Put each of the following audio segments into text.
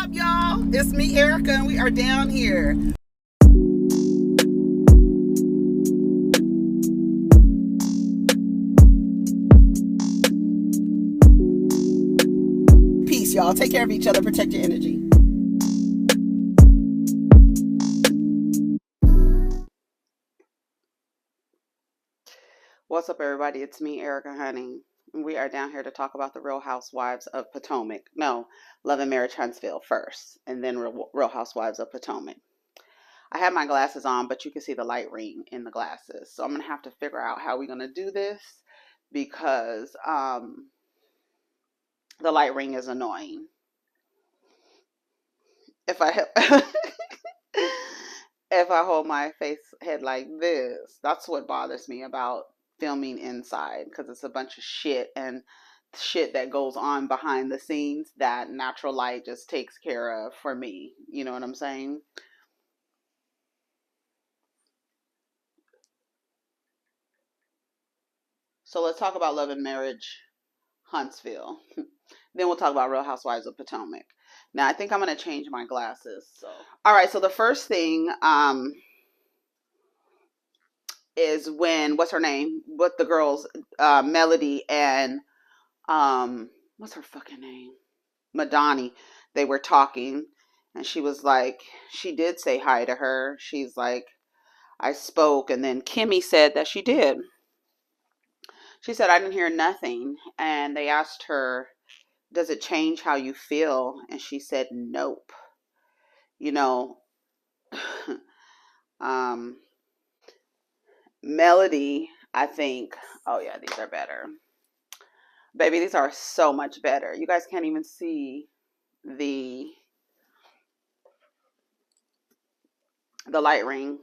up, y'all? It's me, Erica, and we are down here. Peace, y'all. Take care of each other. Protect your energy. What's up, everybody? It's me, Erica Honey. We are down here to talk about the Real Housewives of Potomac. No, Love and Marriage Huntsville first, and then Real Housewives of Potomac. I have my glasses on, but you can see the light ring in the glasses. So I'm going to have to figure out how we're going to do this because the light ring is annoying. If I if I hold my head like this, that's what bothers me about filming inside, because it's a bunch of shit and shit that goes on behind the scenes that natural light just takes care of for me. You know what I'm saying? So let's talk about Love and Marriage Huntsville. Then we'll talk about Real Housewives of Potomac. Now I think I'm gonna change my glasses. So all right, so the first thing is when what's her name? What the girls, Melody and what's her fucking name? Madani. They were talking, and she was like, she did say hi to her. She's like, I spoke, and then Kimmy said that she did. She said, I didn't hear nothing, and they asked her, does it change how you feel? And she said, nope. You know, Melody, I think, oh yeah, these are better. Baby, these are so much better. You guys can't even see the light ring.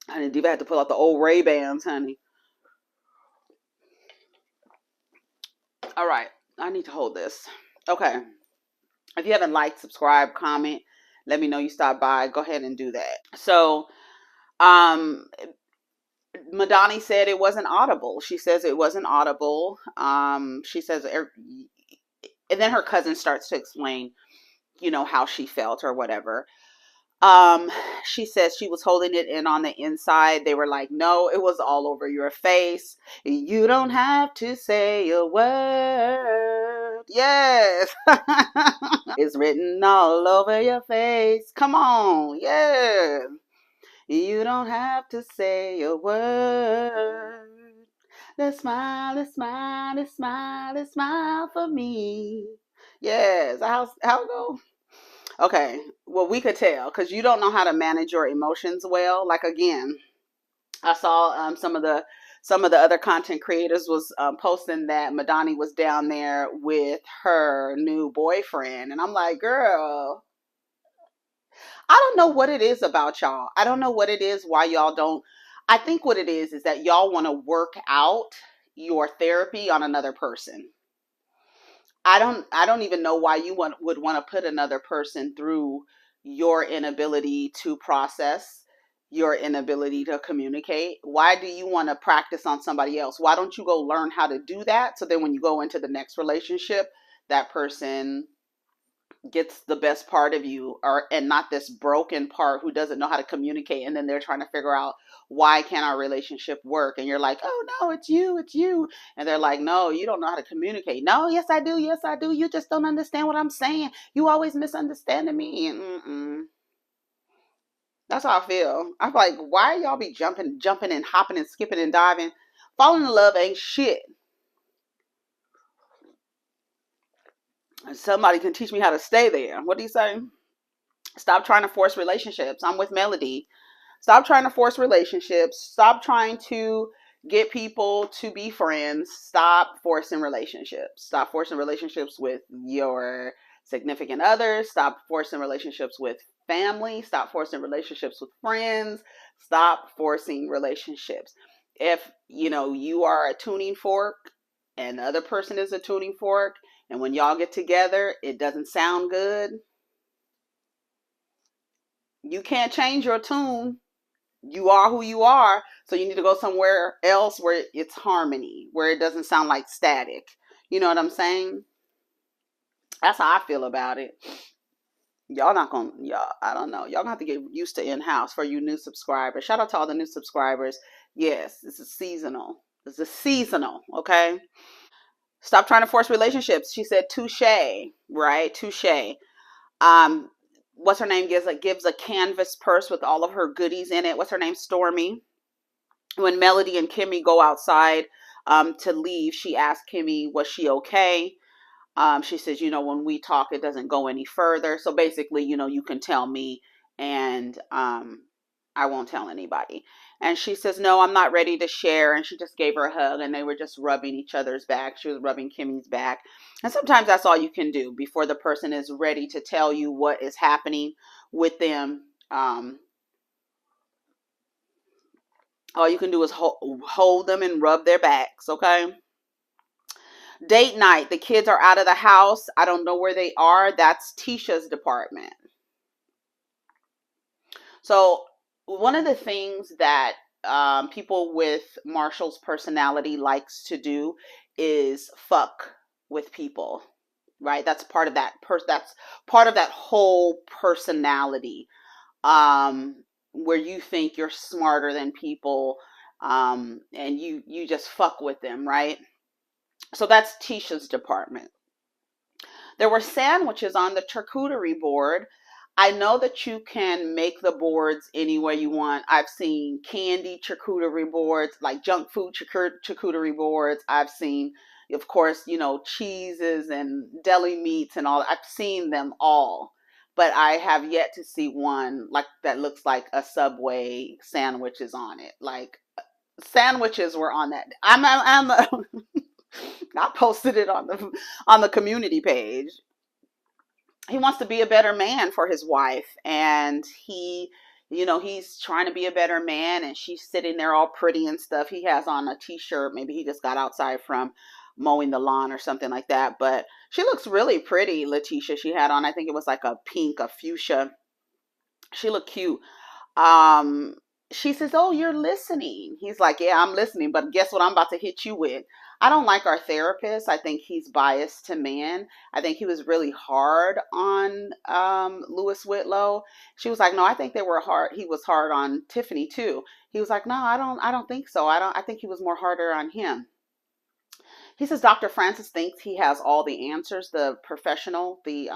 Honey, Diva had to pull out the old Ray-Bans, honey. All right, I need to hold this. Okay. If you haven't liked, subscribe, comment, let me know you stopped by. Go ahead and do that. So, Madani said it wasn't audible. She says it wasn't audible. She says, and then her cousin starts to explain, you know, how she felt or whatever. She says she was holding it in on the inside. They were like, no, it was all over your face. You don't have to say a word. Yes. It's written all over your face. Come on. Yeah. You don't have to say a word. Let's smile, let's smile, let's smile, let's smile for me. Yes. How it go? Okay, well, we could tell because you don't know how to manage your emotions well. Like, again, I saw some of the other content creators was posting that Madani was down there with her new boyfriend, and I'm like, girl, I don't know what it is about y'all. I don't know what it is why y'all don't. I think what it is that y'all want to work out your therapy on another person. I don't even know why you would want to put another person through your inability to process, your inability to communicate. Why do you want to practice on somebody else? Why don't you go learn how to do that, so then when you go into the next relationship, that person gets the best part of you, and not this broken part who doesn't know how to communicate, and then they're trying to figure out, why can't our relationship work? And you're like, oh no, it's you, and they're like, no, you don't know how to communicate. No, yes I do, you just don't understand what I'm saying. You always misunderstanding me. And that's how I feel. I'm like, why y'all be jumping and hopping and skipping and diving? Falling in love ain't shit. Somebody can teach me how to stay there. What do you say? Stop trying to force relationships. I'm with Melody. Stop trying to force relationships. Stop trying to get people to be friends. Stop forcing relationships. Stop forcing relationships with your significant others. Stop forcing relationships with family. Stop forcing relationships with friends. Stop forcing relationships. If, you are a tuning fork and the other person is a tuning fork, and when y'all get together, it doesn't sound good, you can't change your tune. You are who you are. So you need to go somewhere else where it's harmony, where it doesn't sound like static. You know what I'm saying? That's how I feel about it. Y'all not gonna, y'all, I don't know. Y'all gonna have to get used to in-house for you new subscribers. Shout out to all the new subscribers. Yes, this is seasonal. This is seasonal, okay? Stop trying to force relationships. She said touche, right? Touche. Um, what's her name gives a canvas purse with all of her goodies in it. What's her name? Stormy. When Melody and Kimmy go outside to leave, she asks Kimmy, was she okay? She says, when we talk, it doesn't go any further. So basically, you can tell me and I won't tell anybody. And she says, no, I'm not ready to share. And she just gave her a hug and they were just rubbing each other's back. She was rubbing Kimmy's back. And sometimes that's all you can do before the person is ready to tell you what is happening with them. All you can do is hold them and rub their backs, okay? Date night. The kids are out of the house. I don't know where they are. That's Tisha's department. So one of the things that people with Marshall's personality likes to do is fuck with people, right? That's part of that that's part of that whole personality, where you think you're smarter than people, and you just fuck with them, right? So that's Tisha's department. There were sandwiches on the charcuterie board. I know that you can make the boards any way you want. I've seen candy charcuterie boards, like junk food charcuterie boards. I've seen, of course, cheeses and deli meats and all. I've seen them all, but I have yet to see one like that looks like a Subway sandwiches on it. Like sandwiches were on that. I posted it on the community page. He wants to be a better man for his wife, and he's trying to be a better man, and she's sitting there all pretty and stuff. He has on a t-shirt. Maybe he just got outside from mowing the lawn or something like that, but she looks really pretty. Letitia, she had on, I think it was like a pink, a fuchsia. She looked cute. um she says, oh, you're listening. He's like, yeah, I'm listening, but guess what I'm about to hit you with? I don't like our therapist. I think he's biased to men. I think he was really hard on Lewis Whitlow. She was like, no, I think they were hard. He was hard on Tiffany too. He was like, no, I don't think so. I think he was more harder on him. He says Dr. Francis thinks he has all the answers. The professional, the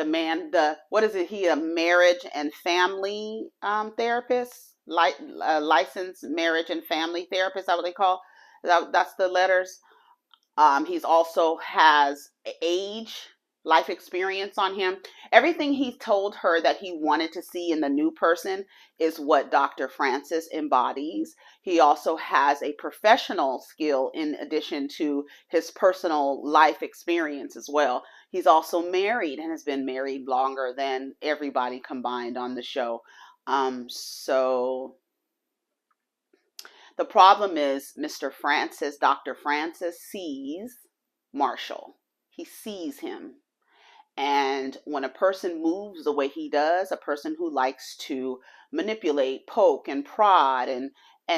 man, what is it? He a marriage and family therapist, licensed marriage and family therapist. Is that what they call? That's the letters. He's also has age, life experience on him. Everything he told her that he wanted to see in the new person is what Dr. Francis embodies. He also has a professional skill in addition to his personal life experience as well. He's also married and has been married longer than everybody combined on the show. So the problem is Dr. Francis sees Marshall. He sees him. And when a person moves the way he does, a person who likes to manipulate, poke, and prod and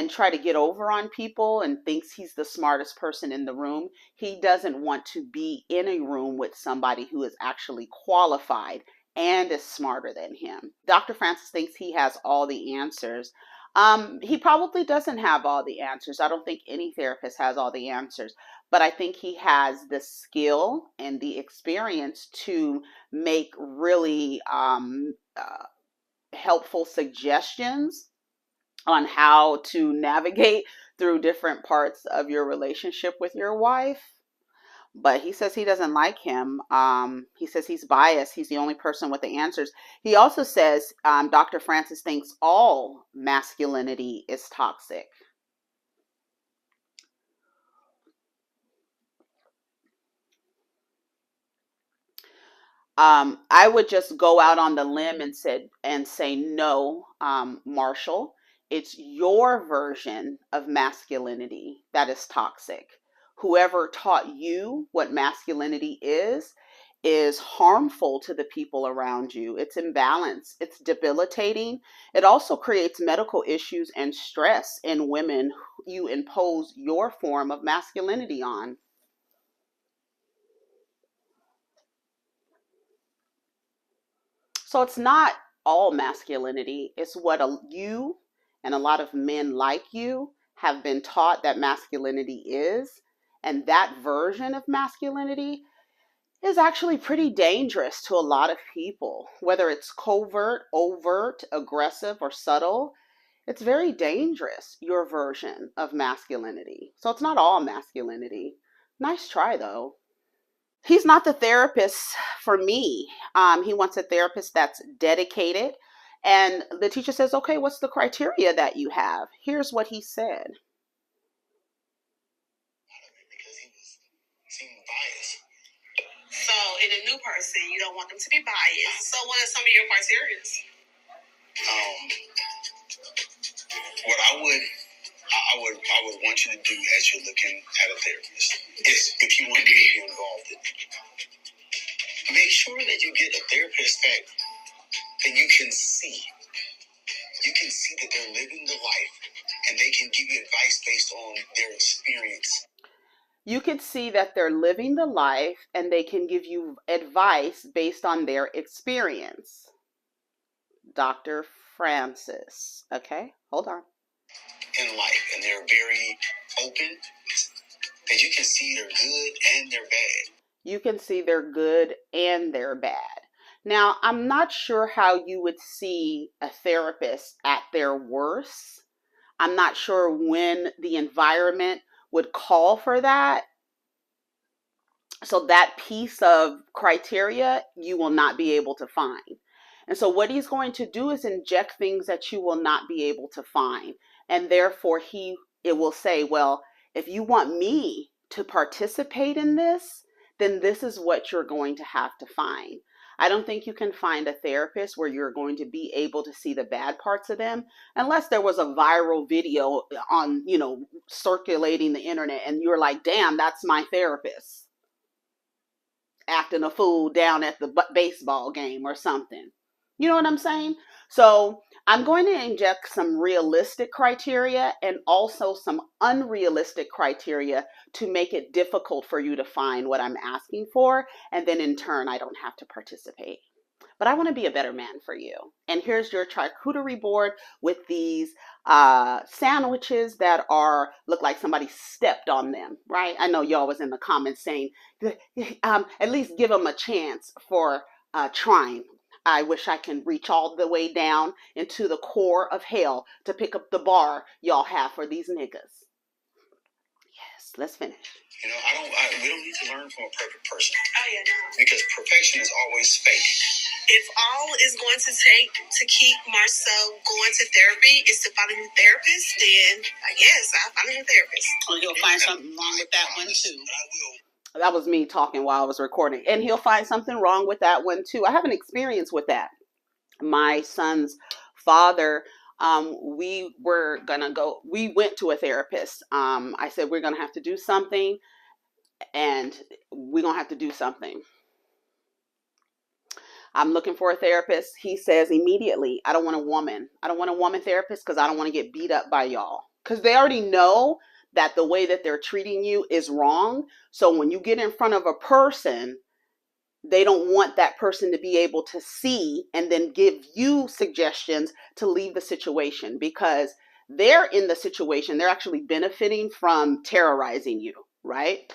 try to get over on people and thinks he's the smartest person in the room, he doesn't want to be in a room with somebody who is actually qualified and is smarter than him. Dr. Francis thinks he has all the answers. He probably doesn't have all the answers. I don't think any therapist has all the answers, but I think he has the skill and the experience to make really helpful suggestions on how to navigate through different parts of your relationship with your wife. But he says he doesn't like him. He says he's biased. He's the only person with the answers. He also says Dr. Francis thinks all masculinity is toxic. I would just go out on the limb and say no, Marshall. It's your version of masculinity that is toxic. Whoever taught you what masculinity is harmful to the people around you. It's imbalanced. It's debilitating. It also creates medical issues and stress in women who you impose your form of masculinity on. So it's not all masculinity. It's what you and a lot of men like you have been taught that masculinity is. And that version of masculinity is actually pretty dangerous to a lot of people, whether it's covert, overt, aggressive, or subtle. It's very dangerous, your version of masculinity. So it's not all masculinity. Nice try, though. He's not the therapist for me. He wants a therapist that's dedicated. And the teacher says, okay, what's the criteria that you have? Here's what he said. Because he was seeming biased. So, in a new person, you don't want them to be biased. So, what are some of your criteria? What I would want you to do as you're looking at a therapist is, if you want to be involved in it, make sure that you get a therapist that you can see. You can see that they're living the life, and they can give you advice based on their experience. You could see that they're living the life and they can give you advice based on their experience. Dr. Francis. Okay, hold on. In life, and they're very open, that you can see they're good and they're bad. You can see they're good and they're bad. Now, I'm not sure how you would see a therapist at their worst. I'm not sure when the environment would call for that. So that piece of criteria you will not be able to find. And so what he's going to do is inject things that you will not be able to find. And therefore it will say, well, if you want me to participate in this, then this is what you're going to have to find. I don't think you can find a therapist where you're going to be able to see the bad parts of them, unless there was a viral video on, circulating the internet and you're like, damn, that's my therapist acting a fool down at the baseball game or something. You know what I'm saying? So I'm going to inject some realistic criteria and also some unrealistic criteria to make it difficult for you to find what I'm asking for. And then in turn, I don't have to participate. But I want to be a better man for you. And here's your charcuterie board with these sandwiches that look like somebody stepped on them, right? I know y'all was in the comments saying, at least give them a chance for trying. I wish I can reach all the way down into the core of hell to pick up the bar y'all have for these niggas. Yes, let's finish. We don't need to learn from a perfect person. Oh, yeah, no. Because perfection is always fake. If all is going to take to keep Marsau going to therapy is to find a new therapist, then I guess I'll find a new therapist. Or you'll find something wrong with that one too. I will. That was me talking while I was recording. And he'll find something wrong with that one too. I have an experience with that. My son's father, we went to a therapist. I said, we're going to have to do something. And we're going to have to do something. I'm looking for a therapist. He says immediately, I don't want a woman. I don't want a woman therapist because I don't want to get beat up by y'all. Because they already know that the way that they're treating you is wrong. So when you get in front of a person, they don't want that person to be able to see and then give you suggestions to leave the situation, because they're in the situation. They're actually benefiting from terrorizing you, right?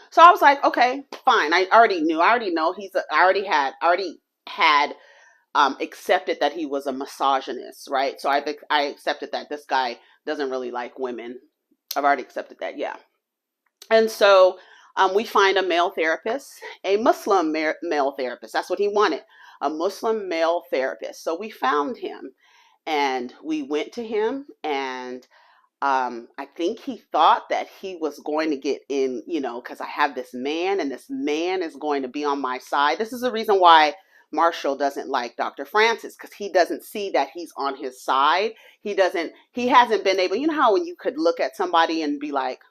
So I was like, okay, fine. I already know. I already had accepted that he was a misogynist, right? So I accepted that this guy doesn't really like women. I've already accepted that, yeah. And so we find a male therapist, a Muslim male therapist. That's what he wanted, a Muslim male therapist. So we found him and we went to him, and I think he thought that he was going to get in, because I have this man and this man is going to be on my side. This is the reason why Marshall doesn't like Dr. Francis, because he doesn't see that he's on his side. He hasn't been able, how when you could look at somebody and be like,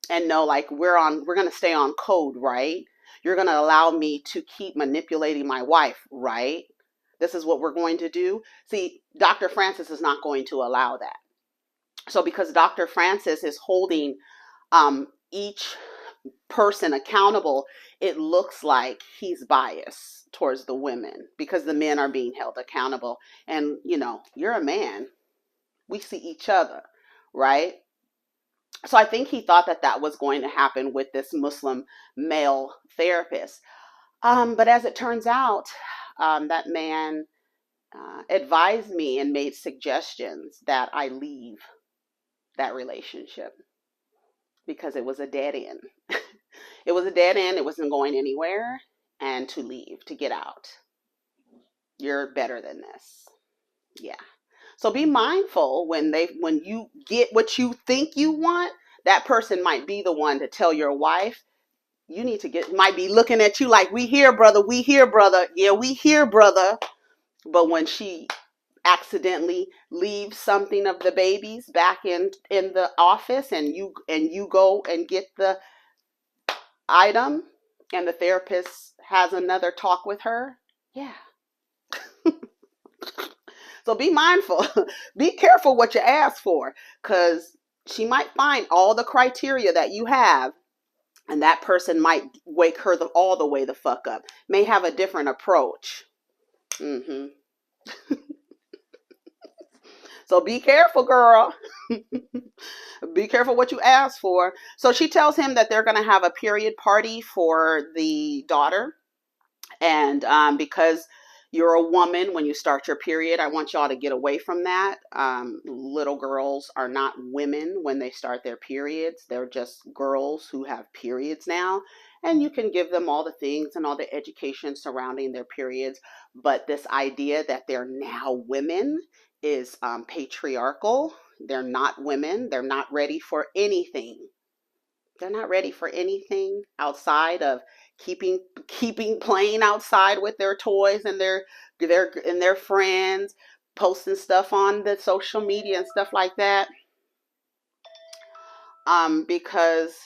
and know, like, we're going to stay on code, right? You're going to allow me to keep manipulating my wife, right? This is what we're going to do. See, Dr. Francis is not going to allow that. So because Dr. Francis is holding each person accountable, it looks like he's biased towards the women because the men are being held accountable. And, you know, you're a man. We see each other, right? So I think he thought that that was going to happen with this Muslim male therapist. But as it turns out, that man advised me and made suggestions that I leave that relationship because it was a dead end. It was a dead end. It wasn't going anywhere. And to leave, to get out. You're better than this. Yeah. So be mindful when you get what you think you want, that person might be the one to tell your wife, you need to might be looking at you like, we here, brother, we here, brother. Yeah, we here, brother. But when she accidentally leaves something of the baby's back in the office, and you go and get the item, and the therapist has another talk with her, yeah. So be mindful. Be careful what you ask for, because she might find all the criteria that you have, and that person might wake her all the way the fuck up. May have a different approach. So be careful, girl. Be careful what you ask for. So she tells him that they're going to have a period party for the daughter. And because you're a woman when you start your period, I want y'all to get away from that. Little girls are not women when they start their periods. They're just girls who have periods now. And you can give them all the things and all the education surrounding their periods. But this idea that they're now women is patriarchal. They're not women. They're not ready for anything. They're not ready for anything outside of keeping playing outside with their toys and their friends, posting stuff on the social media and stuff like that. Because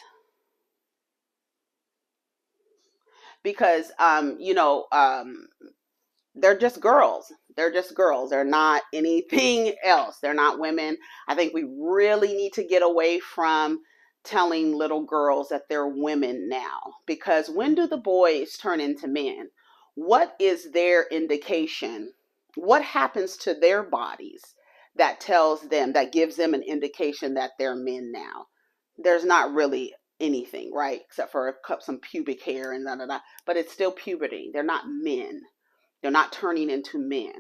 they're just girls. They're just girls. They're not anything else. They're not women. I think we really need to get away from telling little girls that they're women now, because when do the boys turn into men? What is their indication? What happens to their bodies that gives them an indication that they're men now? There's not really anything, right? Except for some pubic hair and but it's still puberty. They're not men. They're not turning into men.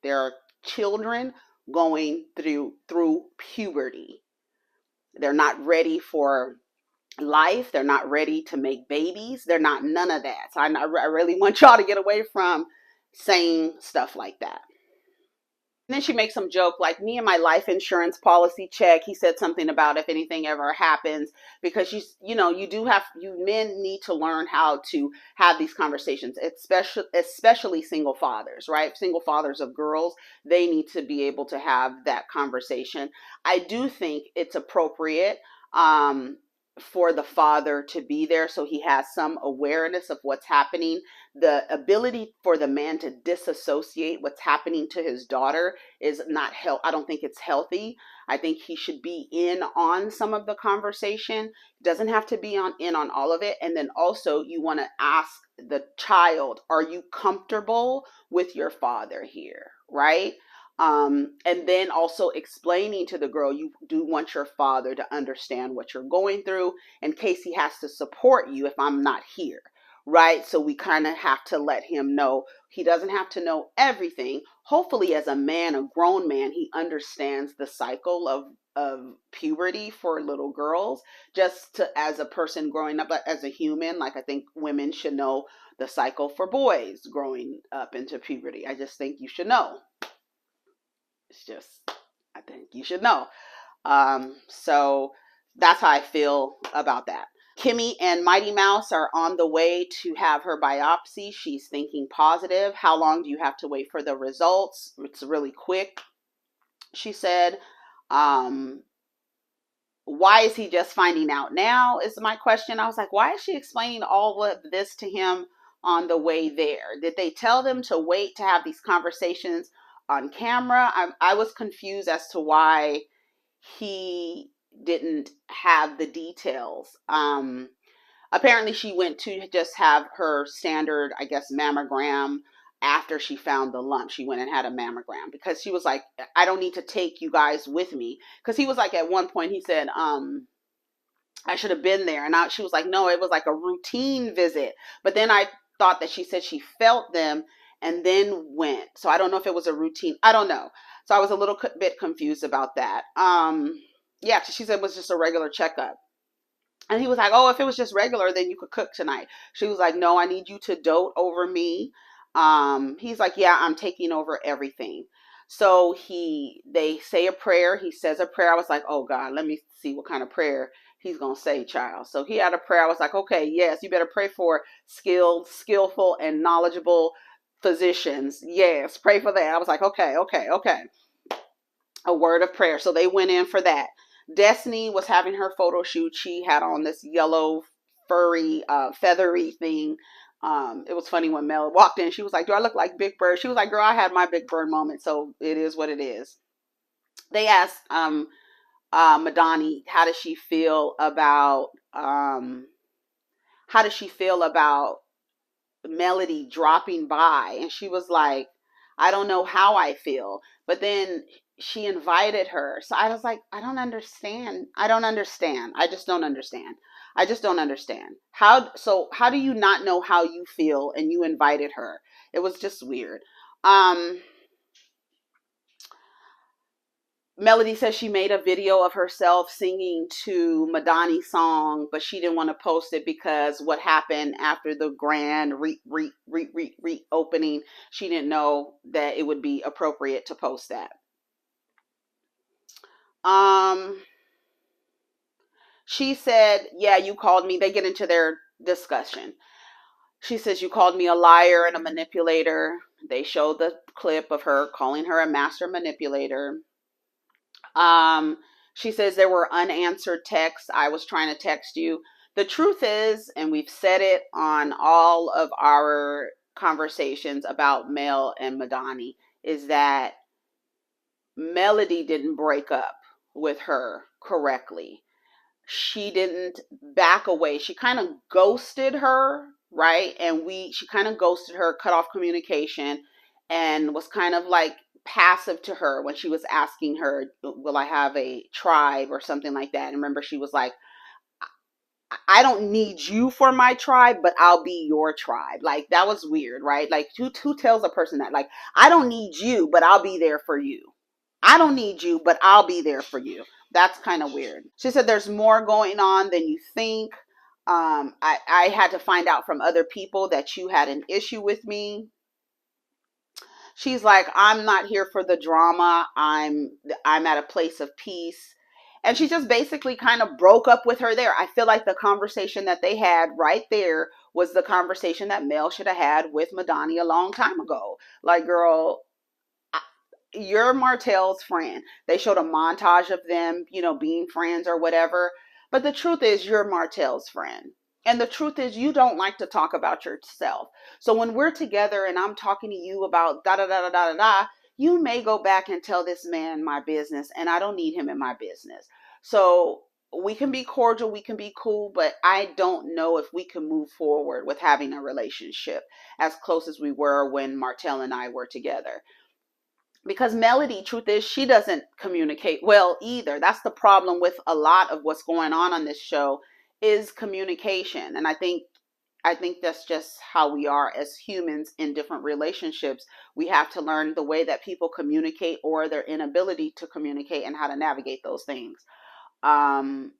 They're children going through puberty. They're not ready for life. They're not ready to make babies. They're not none of that. So I really want y'all to get away from saying stuff like that. And then she makes some joke like, me and my life insurance policy check. He said something about if anything ever happens, because you men need to learn how to have these conversations, especially single fathers, right? Single fathers of girls, they need to be able to have that conversation. I do think it's appropriate for the father to be there so he has some awareness of what's happening. The ability for the man to disassociate what's happening to his daughter is not I don't think it's healthy. I think he should be in on some of the conversation. Doesn't have to be in on all of it. And then also you want to ask the child, are you comfortable with your father here? Right? And then also explaining to the girl, you do want your father to understand what you're going through in case he has to support you if I'm not here, right? So we kind of have to let him know he doesn't have to know everything. Hopefully, as a man, a grown man, he understands the cycle of puberty for little girls, as a person growing up, but as a human, like I think women should know the cycle for boys growing up into puberty. I just think you should know. I think you should know. So that's how I feel about that. Kimmy and Mighty Mouse are on the way to have her biopsy. She's thinking positive. How long do you have to wait for the results? It's really quick, she said. Why is he just finding out now is my question. I was like, why is she explaining all of this to him on the way there? Did they tell them to wait to have these conversations on camera? I was confused as to why he didn't have the details. apparently she went to just have her standard, I guess, mammogram after she found the lump. She went and had a mammogram because she was like, I don't need to take you guys with me. Because he was like, at one point, he said, I should have been there. And she was like, no, it was like a routine visit. But then I thought that she said she felt them and then went. So I don't know if it was a routine. I don't know. So I was a little bit confused about that. Yeah, she said it was just a regular checkup. And he was like, oh, if it was just regular, then you could cook tonight. She was like, no, I need you to dote over me. He's like, yeah, I'm taking over everything. So they say a prayer. He says a prayer. I was like, oh God, let me see what kind of prayer he's going to say, child. So he had a prayer. I was like, okay, yes, you better pray for skillful, and knowledgeable physicians. Yes, pray for that. I was like, okay. A word of prayer. So they went in for that. Destiny was having her photo shoot. She had on this yellow, furry, feathery thing. It was funny when Mel walked in. She was like, do I look like Big Bird? She was like, girl, I had my Big Bird moment. So it is what it is. They asked Madani, how does she feel about Melody dropping by? And she was like, I don't know how I feel. But then she invited her. So I was like, I don't understand. I just don't understand. How do you not know how you feel and you invited her? It was just weird. Melody says she made a video of herself singing to Madani's song, but she didn't want to post it because what happened after the grand reopening, she didn't know that it would be appropriate to post that. She said, yeah, you called me. They get into their discussion. She says, you called me a liar and a manipulator. They show the clip of her calling her a master manipulator. She says there were unanswered texts. I was trying to text you. The truth is, and we've said it on all of our conversations about Mel and Madani, is that Melody didn't break up with her correctly. She didn't back away. She kind of ghosted her, right? And she kind of ghosted her, cut off communication, and was kind of like passive to her when she was asking her, will I have a tribe or something like that? And remember, she was like, I don't need you for my tribe, but I'll be your tribe. Like, that was weird, right? Like, who tells a person that? Like, I don't need you, but I'll be there for you. I don't need you, but I'll be there for you. That's kind of weird. She said there's more going on than you think. I had to find out from other people that you had an issue with me. She's like, I'm not here for the drama. I'm at a place of peace. And she just basically kind of broke up with her there. I feel like the conversation that they had right there was the conversation that Mel should have had with Madani a long time ago. Like, girl, you're Martell's friend. They showed a montage of them, being friends or whatever. But the truth is, you're Martell's friend. And the truth is, you don't like to talk about yourself. So when we're together and I'm talking to you about da da da da da da, you may go back and tell this man my business, and I don't need him in my business. So we can be cordial, we can be cool, but I don't know if we can move forward with having a relationship as close as we were when Martell and I were together. Because Melody, truth is, she doesn't communicate well either. That's the problem with a lot of what's going on this show, is communication. And I think that's just how we are as humans in different relationships. We have to learn the way that people communicate, or their inability to communicate, and how to navigate those things. That's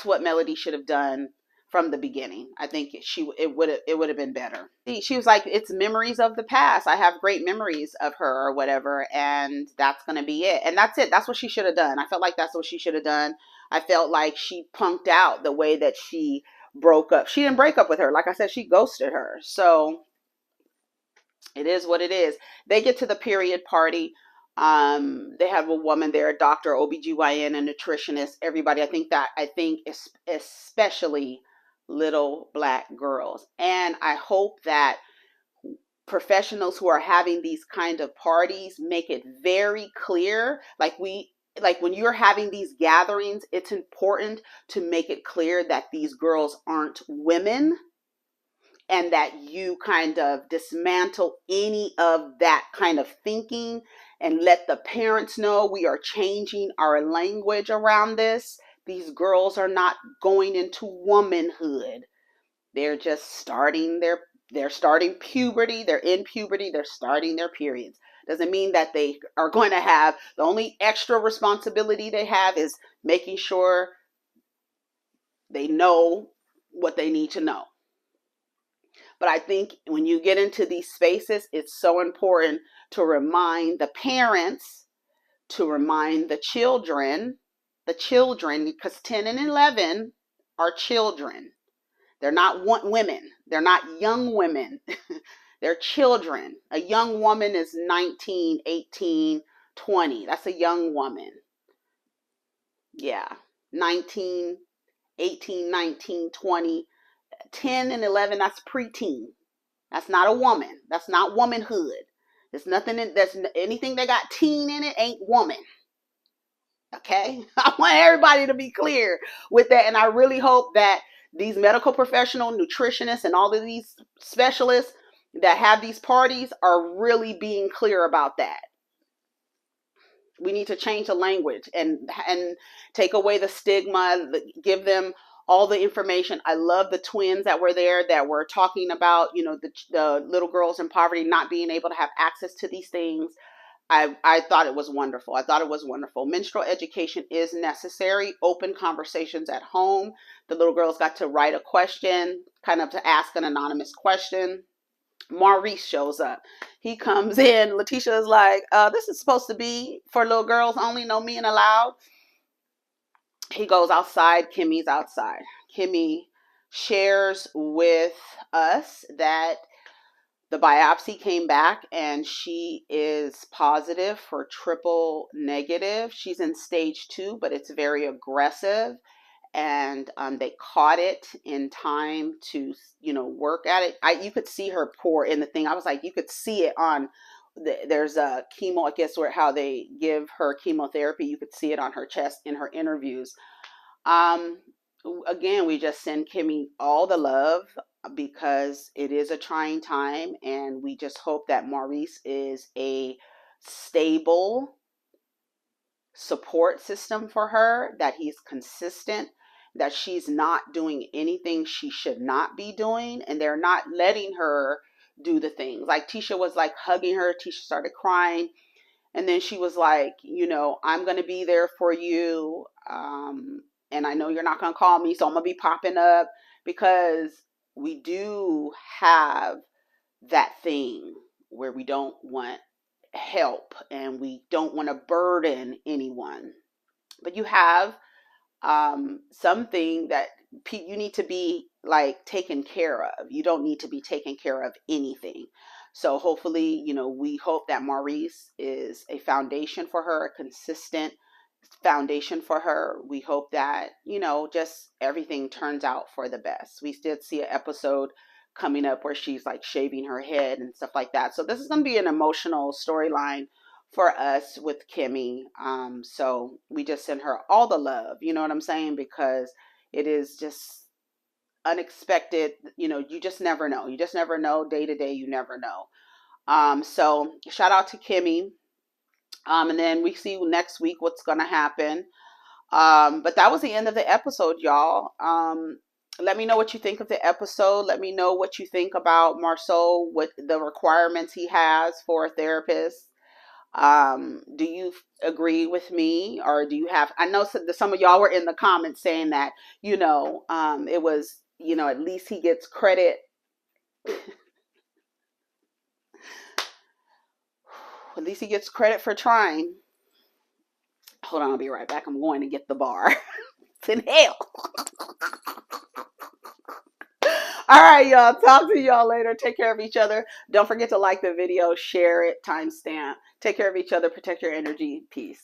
what Melody should have done from the beginning. I think it would have been better. She was like, it's memories of the past. I have great memories of her or whatever, and that's going to be it. And that's it. That's what she should have done. I felt like that's what she should have done. I felt like she punked out the way that she broke up. She didn't break up with her. Like I said, she ghosted her. So it is what it is. They get to the period party. They have a woman there, a doctor, OBGYN, a nutritionist, everybody. I think especially little Black girls. And I hope that professionals who are having these kind of parties make it very clear, like we like when you're having these gatherings, it's important to make it clear that these girls aren't women, and that you kind of dismantle any of that kind of thinking and let the parents know we are changing our language around this. These girls are not going into womanhood. They're just they're starting puberty, they're in puberty, they're starting their periods. Doesn't mean that they are going to have, the only extra responsibility they have is making sure they know what they need to know. But I think when you get into these spaces, it's so important to remind the parents, to remind the children, because 10 and 11 are children. They're not women. They're not young women. They're children. A young woman is 19, 18, 20. That's a young woman. Yeah. 19, 18, 19, 20. 10 and 11, that's preteen. That's not a woman. That's not womanhood. There's nothing in, there's anything that got teen in it ain't woman. Okay? I want everybody to be clear with that. And I really hope that these medical professional nutritionists and all of these specialists that have these parties are really being clear about that. We need to change the language and take away the stigma, give them all the information. I love the twins that were there that were talking about, you know, the little girls in poverty not being able to have access to these things. I thought it was wonderful. I thought it was wonderful. Menstrual education is necessary. Open conversations at home. The little girls got to write a question, kind of to ask an anonymous question. Maurice shows up. He comes in. Letitia is like, this is supposed to be for little girls only, no men allowed. He goes outside. Kimmy's outside. Kimmy shares with us that the biopsy came back and she is positive for triple negative. She's in stage 2, but it's very aggressive. And they caught it in time to, you know, work at it. You could see her pour in the thing. I was like, you could see it on, there's a chemo, I guess, where how they give her chemotherapy. You could see it on her chest in her interviews. Again, we just send Kimmy all the love because it is a trying time. And we just hope that Maurice is a stable support system for her, that he's consistent, that she's not doing anything she should not be doing, and they're not letting her do the things. Like Tisha was like hugging her. Tisha started crying, and then she was like, you know, I'm going to be there for you, and I know you're not going to call me, so I'm going to be popping up, because we do have that thing where we don't want help and we don't want to burden anyone, but you have something that you need to be like taken care of. You don't need to be taken care of anything. So hopefully, you know, we hope that Maurice is a foundation for her, a consistent foundation for her. We hope that, you know, just everything turns out for the best. We did see an episode coming up where she's like shaving her head and stuff like that. So this is going to be an emotional storyline for us with Kimmy. So we just send her all the love, you know what I'm saying? Because it is just unexpected. You know, you just never know. You just never know. Day to day, you never know. So shout out to Kimmy. And then we see next week what's going to happen. But that was the end of the episode, y'all. Let me know what you think of the episode. Let me know what you think about Marsau, what the requirements he has for a therapist. Do you agree with me, or do you have, I know some of y'all were in the comments saying that, you know, it was, you know, at least he gets credit. At least he gets credit for trying. Hold on, I'll be right back. I'm going to get the bar. It's in hell. All right, y'all. Talk to y'all later. Take care of each other. Don't forget to like the video, share it, timestamp. Take care of each other. Protect your energy. Peace.